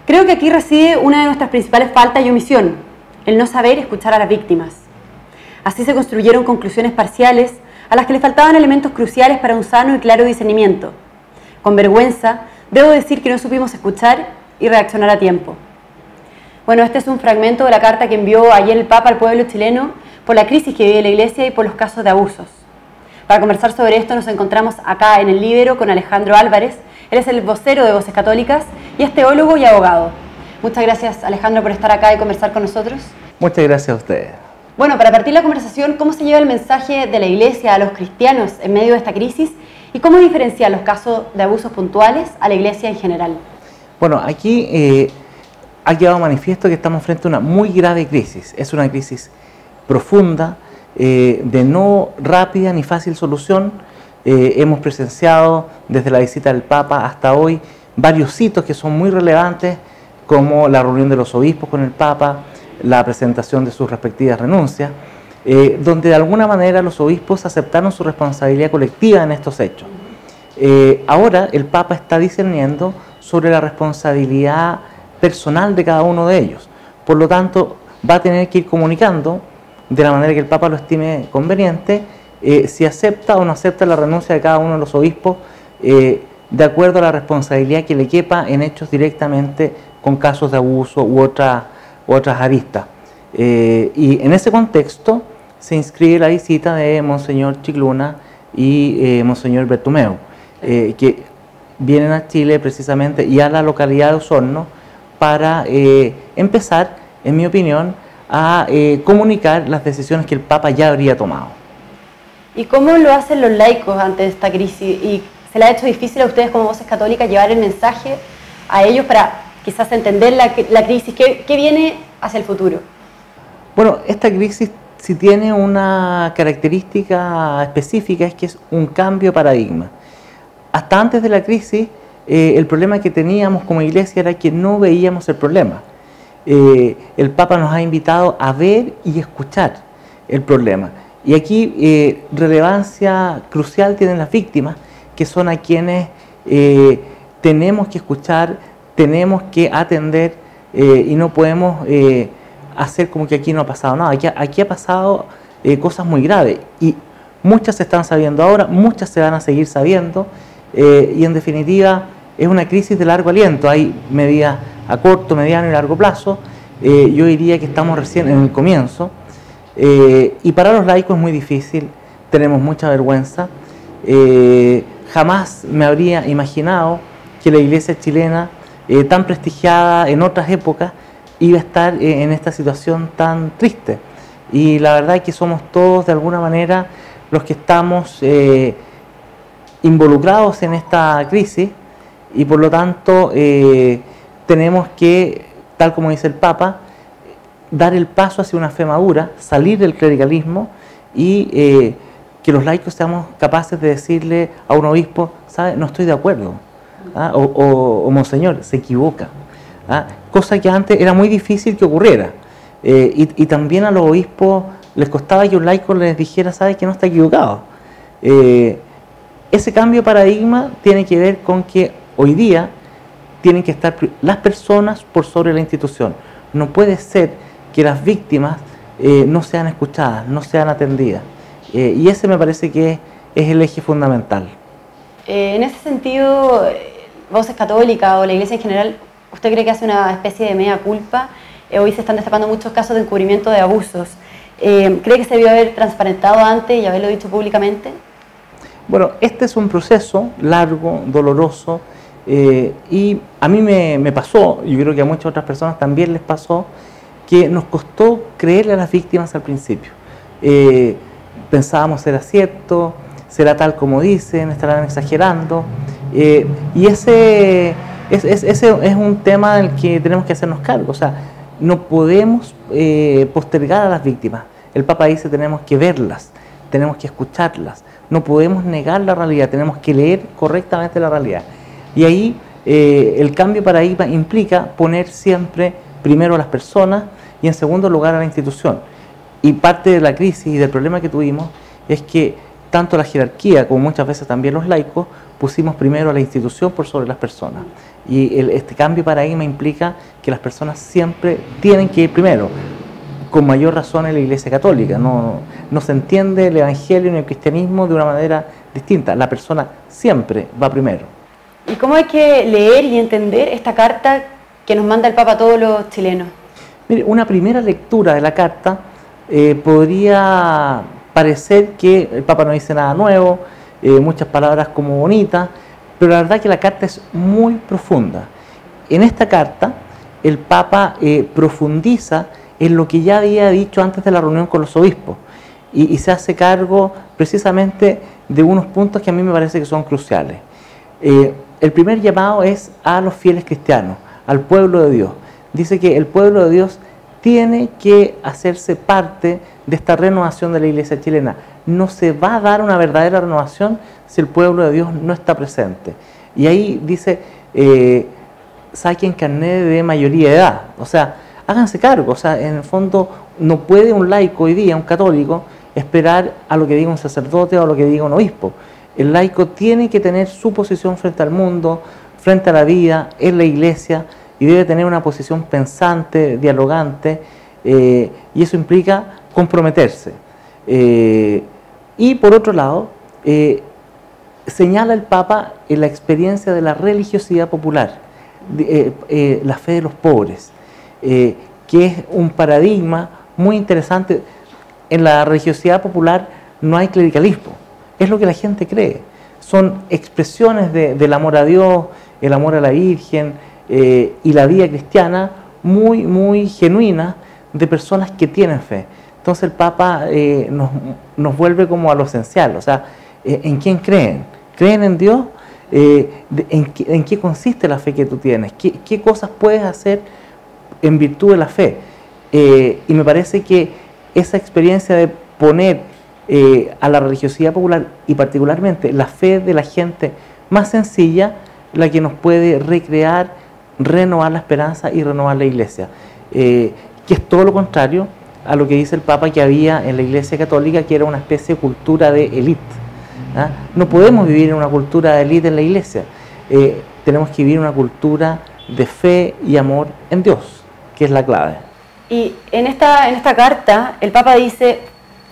Creo que aquí reside una de nuestras principales faltas y omisión, el no saber escuchar a las víctimas. Así se construyeron conclusiones parciales a las que le faltaban elementos cruciales para un sano y claro discernimiento. Con vergüenza, debo decir que no supimos escuchar y reaccionar a tiempo. Bueno, este es un fragmento de la carta que envió ayer el Papa al pueblo chileno por la crisis que vive la Iglesia y por los casos de abusos. Para conversar sobre esto nos encontramos acá en el Líbero con Alejandro Álvarez. Él es el vocero de Voces Católicas y es teólogo y abogado. Muchas gracias, Alejandro, por estar acá y conversar con nosotros. Muchas gracias a ustedes. Bueno, para partir la conversación, ¿cómo se lleva el mensaje de la Iglesia a los cristianos en medio de esta crisis? ¿Y cómo diferenciar los casos de abusos puntuales a la Iglesia en general? Bueno, aquí ha quedado manifiesto que estamos frente a una muy grave crisis. Es una crisis profunda, de no rápida ni fácil solución. Hemos presenciado desde la visita del Papa hasta hoy varios hitos que son muy relevantes, como la reunión de los obispos con el Papa, la presentación de sus respectivas renuncias, donde de alguna manera los obispos aceptaron su responsabilidad colectiva en estos hechos. Ahora el Papa está discerniendo sobre la responsabilidad personal de cada uno de ellos. Por lo tanto, va a tener que ir comunicando de la manera que el Papa lo estime conveniente, si acepta o no acepta la renuncia de cada uno de los obispos, de acuerdo a la responsabilidad que le quepa en hechos directamente con casos de abuso u otras aristas. Y en ese contexto se inscribe la visita de Monseñor Chicluna y Monseñor Bertumeu, que vienen a Chile precisamente y a la localidad de Osorno para empezar, en mi opinión, a comunicar las decisiones que el Papa ya habría tomado. ¿Y cómo lo hacen los laicos ante esta crisis? ¿Y se le ha hecho difícil a ustedes como Voces Católicas llevar el mensaje a ellos para quizás entender la crisis? ¿Qué viene hacia el futuro? Bueno, esta crisis sí tiene una característica específica, es que es un cambio de paradigma. Hasta antes de la crisis, el problema que teníamos como Iglesia era que no veíamos el problema. El Papa nos ha invitado a ver y escuchar el problema. Y aquí relevancia crucial tienen las víctimas, que son a quienes tenemos que escuchar, tenemos que atender y no podemos hacer como que aquí no ha pasado nada. Aquí ha pasado cosas muy graves y muchas se están sabiendo ahora, muchas se van a seguir sabiendo y en definitiva es una crisis de largo aliento. Hay medidas a corto, mediano y largo plazo. Yo diría que estamos recién en el comienzo y para los laicos es muy difícil, tenemos mucha vergüenza. Jamás me habría imaginado que la Iglesia chilena, tan prestigiada en otras épocas, iba a estar en esta situación tan triste. Y la verdad es que somos todos de alguna manera los que estamos involucrados en esta crisis y por lo tanto tenemos que, tal como dice el Papa, dar el paso hacia una fe madura, salir del clericalismo y que los laicos seamos capaces de decirle a un obispo, ¿sabe? No estoy de acuerdo, ¿ah? o monseñor, se equivoca, ¿ah? Cosa que antes era muy difícil que ocurriera. Y también a los obispos les costaba que un laico les dijera, ¿sabe? Que no está equivocado. Ese cambio de paradigma tiene que ver con que hoy día tienen que estar las personas por sobre la institución. No puede ser que las víctimas no sean escuchadas, no sean atendidas. Y ese me parece que es el eje fundamental. En ese sentido, Voces Católicas o la Iglesia en general, ¿usted cree que hace una especie de mea culpa? Hoy se están destapando muchos casos de encubrimiento de abusos. ¿Cree que se debió haber transparentado antes y haberlo dicho públicamente? Bueno, este es un proceso largo, doloroso, y a mí me pasó, yo creo que a muchas otras personas también les pasó, que nos costó creerle a las víctimas al principio. Pensábamos será cierto, será tal como dicen, estarán exagerando, y ese es un tema del que tenemos que hacernos cargo. O sea, no podemos postergar a las víctimas. El Papa dice tenemos que verlas, tenemos que escucharlas, no podemos negar la realidad, tenemos que leer correctamente la realidad. Y ahí el cambio de paradigma implica poner siempre primero a las personas y en segundo lugar a la institución. Y parte de la crisis y del problema que tuvimos es que tanto la jerarquía como muchas veces también los laicos pusimos primero a la institución por sobre las personas. Y este cambio de paradigma implica que las personas siempre tienen que ir primero, con mayor razón en la Iglesia Católica. No se entiende el Evangelio ni el cristianismo de una manera distinta. La persona siempre va primero. ¿Y cómo hay que leer y entender esta carta que nos manda el Papa a todos los chilenos? Mire, una primera lectura de la carta podría parecer que el Papa no dice nada nuevo, muchas palabras como bonitas, pero la verdad que la carta es muy profunda. En esta carta el Papa profundiza en lo que ya había dicho antes de la reunión con los obispos y se hace cargo precisamente de unos puntos que a mí me parece que son cruciales. El primer llamado es a los fieles cristianos, al pueblo de Dios. Dice que el pueblo de Dios tiene que hacerse parte de esta renovación de la Iglesia chilena. No se va a dar una verdadera renovación si el pueblo de Dios no está presente. Y ahí dice, saquen carnet de mayoría de edad. O sea, háganse cargo. O sea, en el fondo no puede un laico hoy día, un católico, esperar a lo que diga un sacerdote o a lo que diga un obispo. El laico tiene que tener su posición frente al mundo, frente a la vida, en la Iglesia, y debe tener una posición pensante, dialogante, y eso implica comprometerse. Y por otro lado, señala el Papa en la experiencia de la religiosidad popular, la fe de los pobres, que es un paradigma muy interesante. En la religiosidad popular no hay clericalismo, es lo que la gente cree, son expresiones del amor a Dios, el amor a la Virgen y la vida cristiana muy, muy genuina de personas que tienen fe. Entonces el Papa nos vuelve como a lo esencial, o sea, ¿en quién creen? ¿Creen en Dios? ¿En qué consiste la fe que tú tienes? ¿Qué cosas puedes hacer en virtud de la fe? Y me parece que esa experiencia de poner a la religiosidad popular y particularmente la fe de la gente más sencilla, la que nos puede recrear, renovar la esperanza y renovar la Iglesia, que es todo lo contrario a lo que dice el Papa que había en la Iglesia Católica, que era una especie de cultura de élite. ¿Ah? No podemos vivir en una cultura de élite en la Iglesia, tenemos que vivir en una cultura de fe y amor en Dios, que es la clave. Y en esta carta el Papa dice,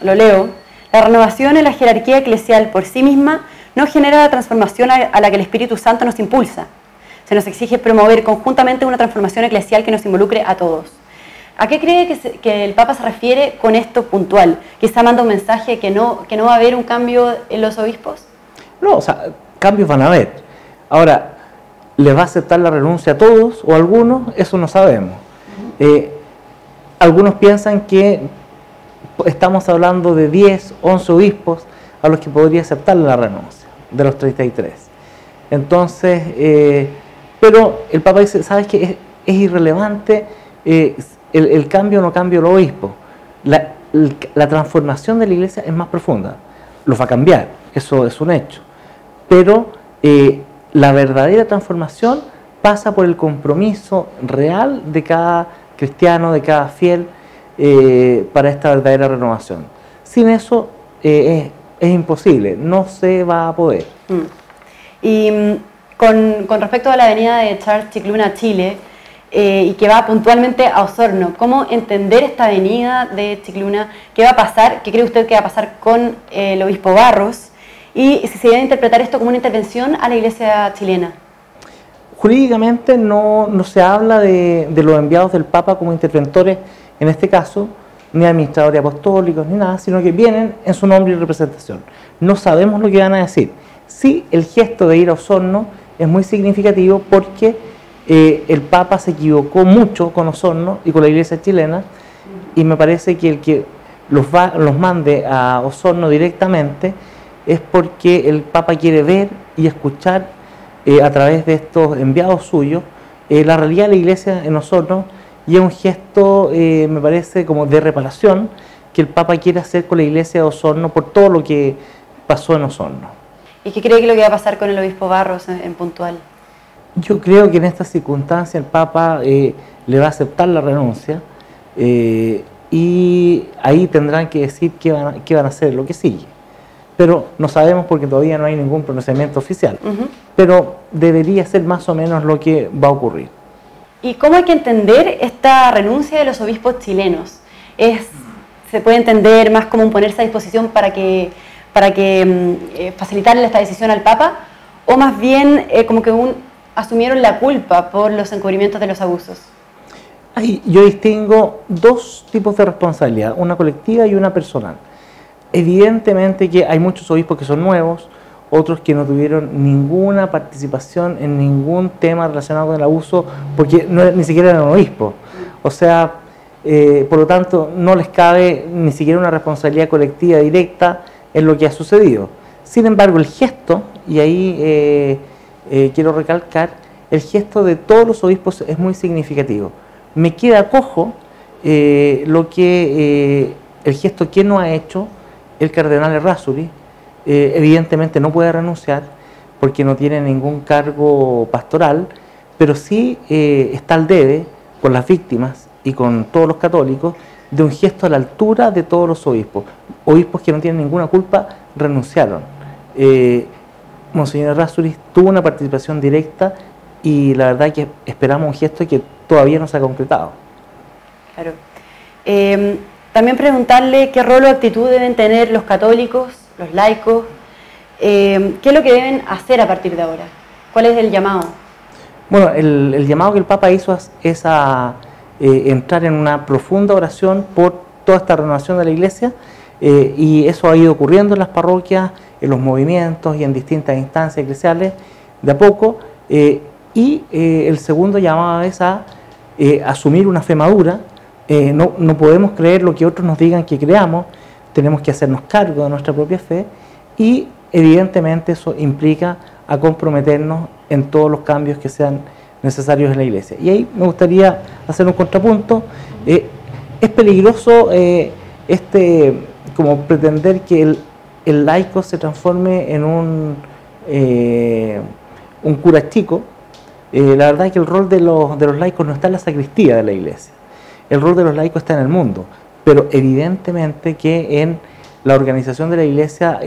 lo leo, la renovación en la jerarquía eclesial por sí misma no genera la transformación a la que el Espíritu Santo nos impulsa. Se nos exige promover conjuntamente una transformación eclesial que nos involucre a todos. ¿A qué cree que el Papa se refiere con esto puntual? ¿Quizá manda un mensaje que no va a haber un cambio en los obispos? No, o sea, cambios van a haber. Ahora, ¿les va a aceptar la renuncia a todos o a algunos? Eso no sabemos. Algunos piensan que estamos hablando de 10, 11 obispos a los que podría aceptar la renuncia, de los 33. Entonces, pero el Papa dice, ¿sabes qué? Es irrelevante el cambio o no cambio del obispo. La transformación de la Iglesia es más profunda. Lo va a cambiar, eso es un hecho. Pero la verdadera transformación pasa por el compromiso real de cada cristiano, de cada fiel, para esta verdadera renovación. Sin eso es imposible, no se va a poder. Y con respecto a la venida de Charles Chicluna a Chile, y que va puntualmente a Osorno, ¿cómo entender esta venida de Chicluna? ¿Qué va a pasar? ¿Qué cree usted que va a pasar con el obispo Barros? Y si se debe interpretar esto como una intervención a la Iglesia chilena. Jurídicamente no se habla de los enviados del Papa como interventores, en este caso, ni administradores apostólicos, ni nada, sino que vienen en su nombre y representación. No sabemos lo que van a decir. Sí, el gesto de ir a Osorno es muy significativo porque el Papa se equivocó mucho con Osorno y con la Iglesia chilena, y me parece que el que los mande a Osorno directamente es porque el Papa quiere ver y escuchar a través de estos enviados suyos la realidad de la Iglesia en Osorno, y es un gesto, me parece, como de reparación que el Papa quiere hacer con la Iglesia de Osorno por todo lo que pasó en Osorno. ¿Y qué cree que lo que va a pasar con el obispo Barros en puntual? Yo creo que en esta circunstancia el Papa le va a aceptar la renuncia, y ahí tendrán que decir qué van a hacer lo que sigue. pero no sabemos porque todavía no hay ningún pronunciamiento oficial. Pero debería ser más o menos lo que va a ocurrir. ¿Y cómo hay que entender esta renuncia de los obispos chilenos? ¿Se puede entender más como un ponerse a disposición para que facilitarle esta decisión al Papa? ¿O más bien como que asumieron la culpa por los encubrimientos de los abusos? Yo distingo dos tipos de responsabilidad, una colectiva y una personal. Evidentemente que hay muchos obispos que son nuevos, otros que no tuvieron ninguna participación en ningún tema relacionado con el abuso, porque ni siquiera eran obispos. O sea, por lo tanto, no les cabe ni siquiera una responsabilidad colectiva directa en lo que ha sucedido. Sin embargo, el gesto, y ahí quiero recalcar, el gesto de todos los obispos es muy significativo. Me queda cojo el gesto que no ha hecho el cardenal Errázuriz. Evidentemente no puede renunciar porque no tiene ningún cargo pastoral, pero sí está al debe con las víctimas y con todos los católicos de un gesto a la altura de todos los obispos. Obispos que no tienen ninguna culpa renunciaron. Monseñor Errázuriz tuvo una participación directa y la verdad que esperamos un gesto que todavía no se ha concretado. Claro. También preguntarle qué rol o actitud deben tener los católicos, los laicos, qué es lo que deben hacer a partir de ahora, cuál es el llamado. Bueno, el llamado que el Papa hizo es a entrar en una profunda oración por toda esta renovación de la Iglesia, y eso ha ido ocurriendo en las parroquias, en los movimientos y en distintas instancias eclesiales de a poco, y el segundo llamado es a asumir una fe madura. No podemos creer lo que otros nos digan que creamos, tenemos que hacernos cargo de nuestra propia fe y evidentemente eso implica a comprometernos en todos los cambios que sean necesarios en la Iglesia. Y ahí me gustaría hacer un contrapunto. Es peligroso como pretender que el laico se transforme en un cura chico. La verdad es que el rol de los laicos no está en la sacristía de la Iglesia. El rol de los laicos está en el mundo, pero evidentemente que en la organización de la Iglesia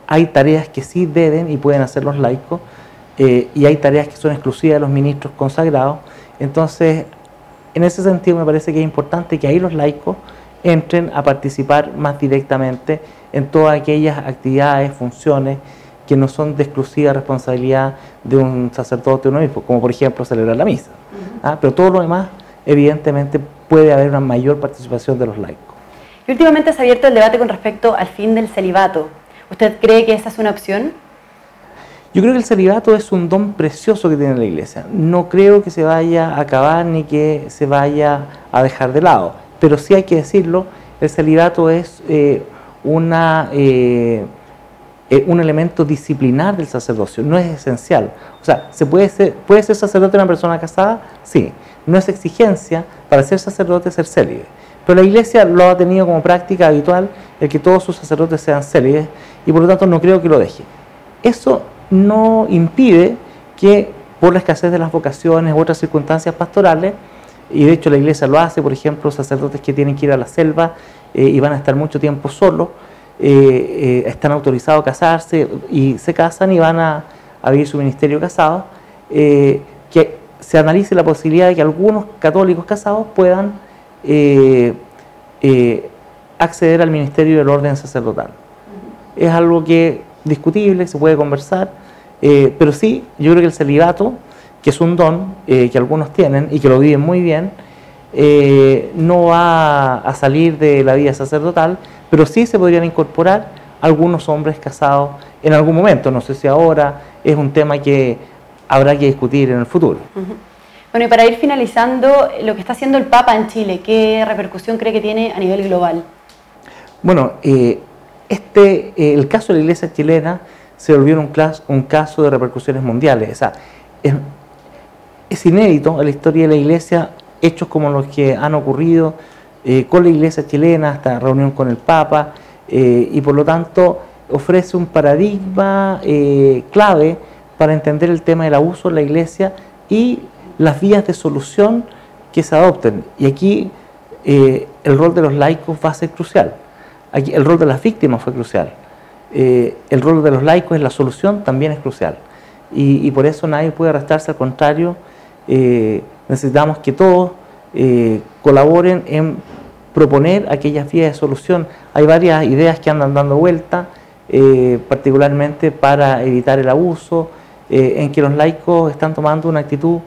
hay tareas que sí deben y pueden hacer los laicos, y hay tareas que son exclusivas de los ministros consagrados. Entonces, en ese sentido me parece que es importante que ahí los laicos entren a participar más directamente en todas aquellas actividades, funciones que no son de exclusiva responsabilidad de un sacerdote o un obispo, como por ejemplo celebrar la misa. Pero todo lo demás, evidentemente, puede haber una mayor participación de los laicos. Y últimamente se ha abierto el debate con respecto al fin del celibato. ¿Usted cree que esa es una opción? Yo creo que el celibato es un don precioso que tiene la Iglesia. No creo que se vaya a acabar ni que se vaya a dejar de lado. Pero sí hay que decirlo, el celibato es un elemento disciplinar del sacerdocio, no es esencial. O sea, ¿puede ser sacerdote una persona casada? Sí. No es exigencia para ser sacerdote ser célibe. Pero la Iglesia lo ha tenido como práctica habitual el que todos sus sacerdotes sean célibes y por lo tanto no creo que lo deje. Eso no impide que por la escasez de las vocaciones u otras circunstancias pastorales, y de hecho la Iglesia lo hace, por ejemplo, sacerdotes que tienen que ir a la selva y van a estar mucho tiempo solos, están autorizados a casarse y se casan y van a vivir su ministerio casados, que se analice la posibilidad de que algunos católicos casados puedan acceder al ministerio del orden sacerdotal. Es algo que discutible, se puede conversar, pero sí, yo creo que el celibato, que es un don que algunos tienen y que lo viven muy bien, no va a salir de la vida sacerdotal, pero sí se podrían incorporar algunos hombres casados en algún momento. No sé si ahora, es un tema que habrá que discutir en el futuro. Bueno, y para ir finalizando, lo que está haciendo el Papa en Chile, ¿qué repercusión cree que tiene a nivel global? Bueno, el caso de la Iglesia chilena se volvió un caso de repercusiones mundiales. O sea, es inédito en la historia de la Iglesia hechos como los que han ocurrido con la Iglesia chilena, esta reunión con el Papa, y por lo tanto ofrece un paradigma clave para entender el tema del abuso en la Iglesia y las vías de solución que se adopten. Y aquí el rol de los laicos va a ser crucial. Aquí el rol de las víctimas fue crucial. el rol de los laicos en la solución también es crucial. Y por eso nadie puede arrastrarse, al contrario, necesitamos que todos colaboren en proponer aquellas vías de solución. Hay varias ideas que andan dando vuelta, particularmente para evitar el abuso, en que los laicos están tomando una actitud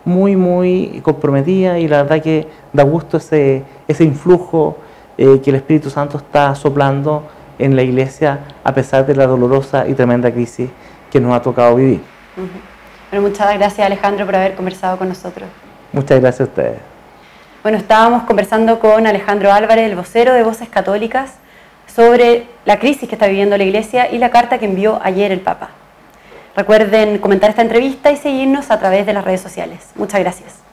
muy comprometida, y la verdad que da gusto ese influjo que el Espíritu Santo está soplando en la Iglesia, a pesar de la dolorosa y tremenda crisis que nos ha tocado vivir. Bueno, muchas gracias, Alejandro, por haber conversado con nosotros. Muchas gracias a ustedes. Bueno, estábamos conversando con Alejandro Álvarez, el vocero de Voces Católicas, sobre la crisis que está viviendo la Iglesia y la carta que envió ayer el Papa. Recuerden comentar esta entrevista y seguirnos a través de las redes sociales. Muchas gracias.